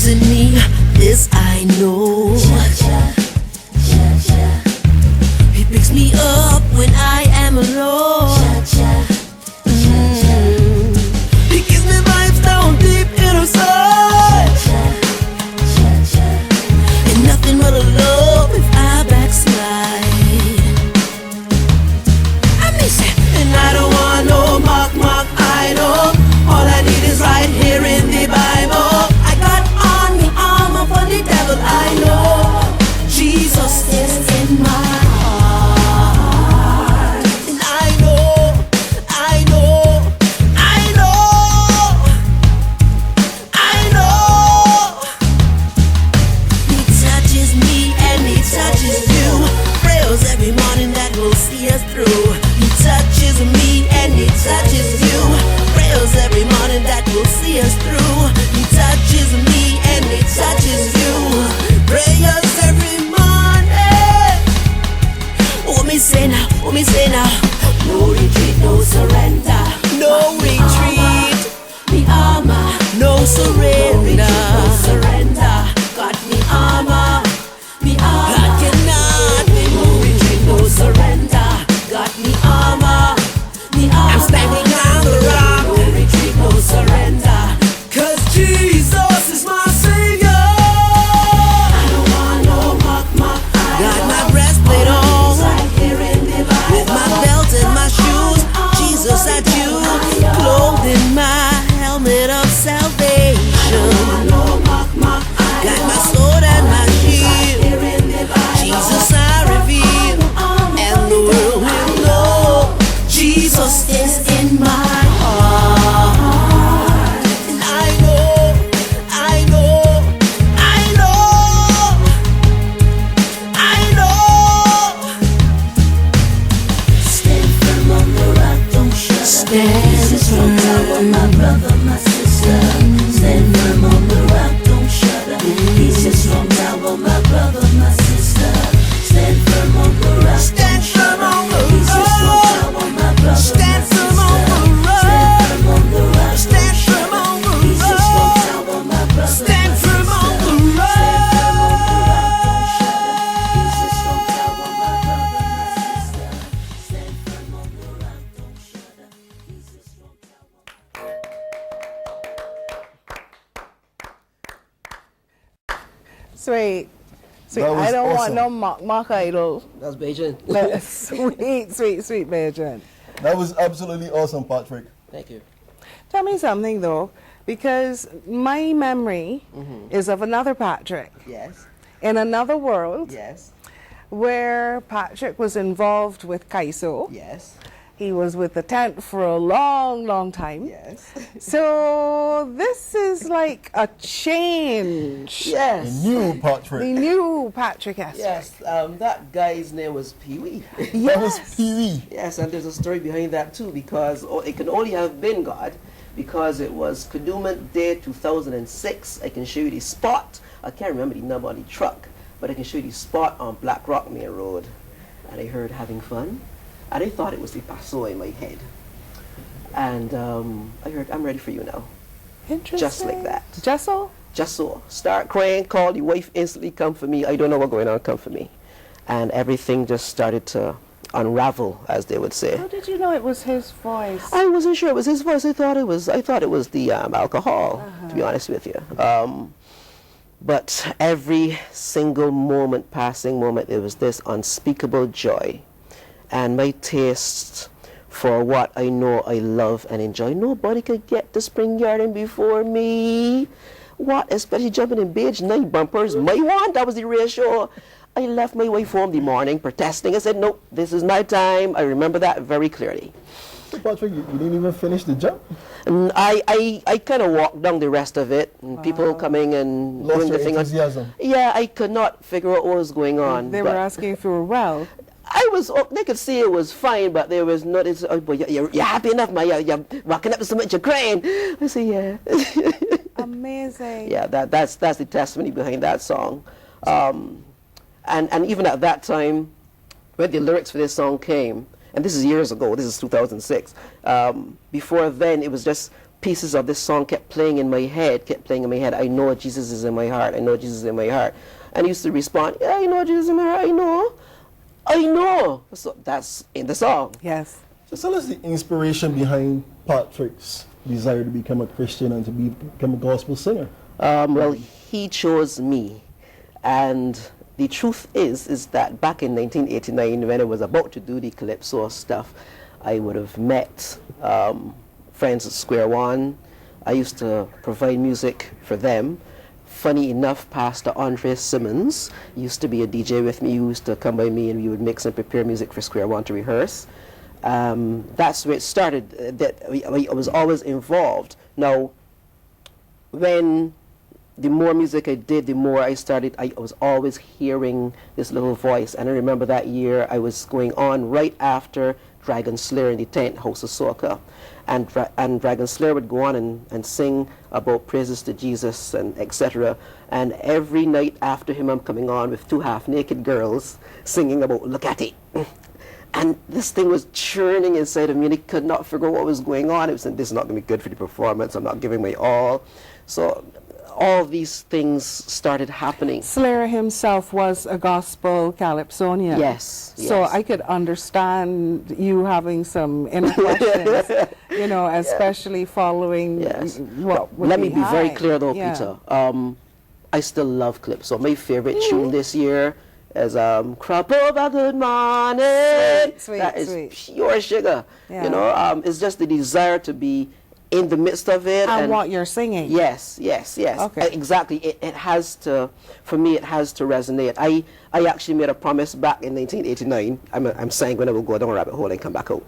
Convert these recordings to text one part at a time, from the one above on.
lives in me, this I know. He picks me up when I am alone. He gives me vibes down deep in her soul. And nothing but a love if I backslide. I miss it. And I don't want no mock idol. All I need is right here in the Bible. I got on the armor for the devil, I know. Jesus is in my heart. And I know, I know, I know, I know. He touches me and he touches you. Prayers every morning that will see us through. He touches me and he touches you. Prayers every morning that will see us through. He touches me and he touches you. Prayers every morning. What me say now? What me say now? No retreat, no surrender. No retreat, me armor. No surrender. No surrender. Got me armor. Me armor. I cannot be no retreat, no surrender. Got me armor. Me armor. I'm standing on the rock. No retreat, no surrender. 'Cause Jesus is my savior. I don't want no mock. Got my breastplate on, right here in the Bible. With my belt and my shoes, Jesus at you, clothed in my helmet of salvation. Got my sword and my shield, Jesus I reveal, and the world will know Jesus is in my heart. And I know, I know, I know, I know. Stand firm on the rock, don't shudder. Stand firm, my brother, my sister. Stand firm on the rock, don't shudder. He's a strong tower, my brother, my sister. Stand firm on the rock, stand firm on the rock. He's a strong tower, my brother, stand firm on the rock. Stand firm on the rock, stand firm on the rock. He's a strong tower, my brother, stand firm on the rock. He's a strong tower, my brother, my sister. Stand firm on the rock, don't shudder. He's a strong tower. Sweet. That was I don't want awesome. no mock idol. That's Beijing. Sweet Beijing. That was absolutely awesome, Patrick. Thank you. Tell me something though, because my memory is of another Patrick Yes. in another world Yes. where Patrick was involved with Kaiso. Yes. He was with the tent for a long time. Yes. So this is like a change. Yes. New The Patrick. new Patrick Estwick. Yes. That guy's name was Pee Wee. That was Yes. Pee-wee. Yes, and there's a story behind that too, because it can only have been God, because it was Kadooment Day 2006. I can show you the spot. I can't remember the number on the truck, but I can show you the spot on Black Rock Main Road. And I heard having fun, and I thought it was the Paso in my head. And I heard, I'm ready for you now. Interesting. Just like that. Just so? Just so. Start crying, call the wife, instantly come for me. I don't know what's going on, come for me. And everything just started to unravel, as they would say. How did you know it was his voice? I wasn't sure it was his voice. I thought it was the alcohol, to be honest with you. But every single moment, passing moment, it was this unspeakable joy. And my taste for what I know I love and enjoy. Nobody could get the spring garden before me. What? Especially jumping in beige 9 bumpers. My one, that was the ratio. I left my wife home the morning protesting. I said, nope, this is my time. I remember that very clearly. So Patrick, you didn't even finish the jump? And I kind of walked down the rest of it, and people coming and Lost doing the your thing. enthusiasm. Yeah, I could not figure out what was going on. They were but asking if you were well. I was, they could see it was fine, but there was not, it's, oh, boy, you're happy enough, man, you're rocking up so much, you're crying. I said, yeah. Amazing. Yeah, that's the testimony behind that song. And even at that time, when the lyrics for this song came, and this is years ago, this is 2006, before then it was just pieces of this song kept playing in my head, I know Jesus is in my heart, I know Jesus is in my heart. And I used to respond, yeah, I know Jesus is in my heart, I know. So that's in the song. Yes. So tell us the inspiration behind Patrick's desire to become a Christian and to become a gospel singer. Well, he chose me. And the truth is that back in 1989, when I was about to do the Calypso stuff, I would have met friends at Square One. I used to provide music for them. Funny enough, Pastor Andre Simmons used to be a DJ with me. He used to come by me and we would mix and prepare music for Square One to rehearse. That's where it started, that I was always involved. Now, when the more music I did, the more I was always hearing this little voice. And I remember that year I was going on right after Dragon Slayer in the tent, House of Soca. And Dragon Slayer would go on and sing about praises to Jesus and etc. And every night after him, I'm coming on with 2 half-naked girls singing about look at it. And this thing was churning inside of me, and I could not figure out what was going on. It was saying, this is not going to be good for the performance. I'm not giving my all. So all these things started happening. Slayer himself was a gospel calypsonian. Yes. So yes. I could understand you having some inner questions, especially following Yes. what would Let me be very behind. clear though, Yeah. Peter. I still love Calypso. My favorite tune this year is Crop Over Good Morning. Sweet, That is sweet. pure sugar. Yeah. It's just the desire to be in the midst of it. And what you're singing. Yes. Okay. Exactly. It has to, for me, it has to resonate. I actually made a promise back in 1989. I'm saying when I will go down a rabbit hole and come back out.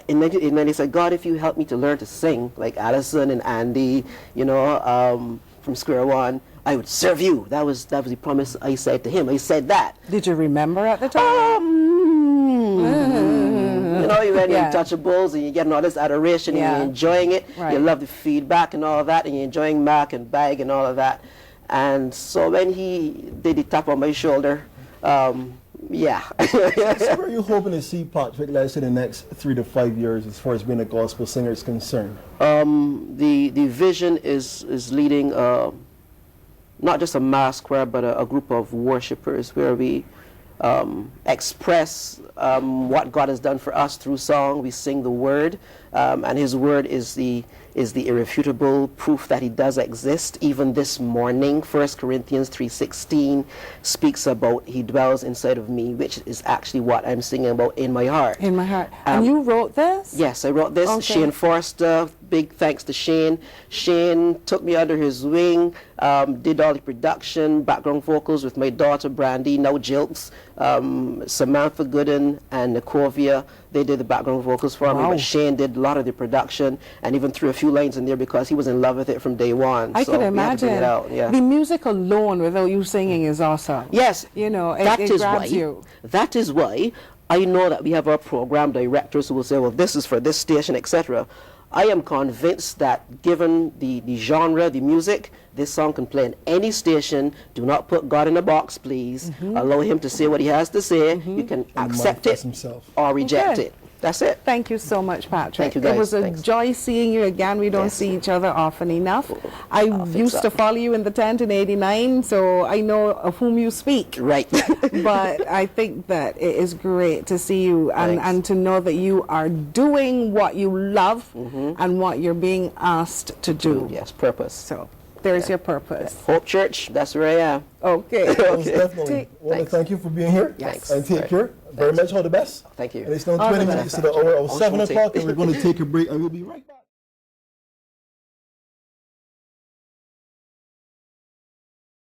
In 1989, I said, God, if you help me to learn to sing, like Allison and Andy, from Square One, I would serve you. That was the promise I said to him. I said that. Did you remember at the time? When Yeah. you're touchables and you're getting all this adoration and Yeah. you're enjoying it, Right. you love the feedback and all of that, and you're enjoying Mac and Bag and all of that. And so when he did the tap on my shoulder, yeah. So where are you hoping to see Patrick, let's say, the next 3 to 5 years as far as being a gospel singer is concerned? The vision is leading not just a mass choir, but a group of worshipers where we express what God has done for us through song. We sing the word, and his word is the irrefutable proof that he does exist. Even this morning, 1 Corinthians 3:16 speaks about he dwells inside of me, which is actually what I'm singing about in my heart. In my heart. And you wrote this? Yes, I wrote this. Okay. Shane Forster, big thanks to Shane. Shane took me under his wing, did all the production, background vocals with my daughter Brandy, now Jilks, Samantha Gooden and Nikovia. They did the background vocals for me, Wow. but Shane did a lot of the production and even threw a few lines in there because he was in love with it from day one. I So could we had to bring imagine. it out, yeah. The music alone without you singing is awesome. Yes, It that is grabs why. you. That is why I know that we have our program directors who will say, well, this is for this station, etc. I am convinced that given the genre, the music, this song can play in any station. Do not put God in a box, please. Allow him to say what he has to say. You can accept manifest it himself. or reject Okay. it. That's it. Thank you so much, Patrick. Thank you, guys. It was a Thanks. joy seeing you again. We don't Yes. see each other often enough. I fix used to up. follow you in the tent in '89, so I know of whom you speak. Right. But I think that it is great to see you Thanks. and to know that you are doing what you love and what you're being asked to do. Yes, purpose. So there's your purpose. Hope Church, that's where I am. Okay. Most definitely. Take- I want to Thanks. thank you for being here. Yes. And take Right. care. Very much all the best. Thank you. And it's now All the 20 best. minutes to the hour of I'll 7 show it. o'clock, and we're going to take a break, and we'll be right back.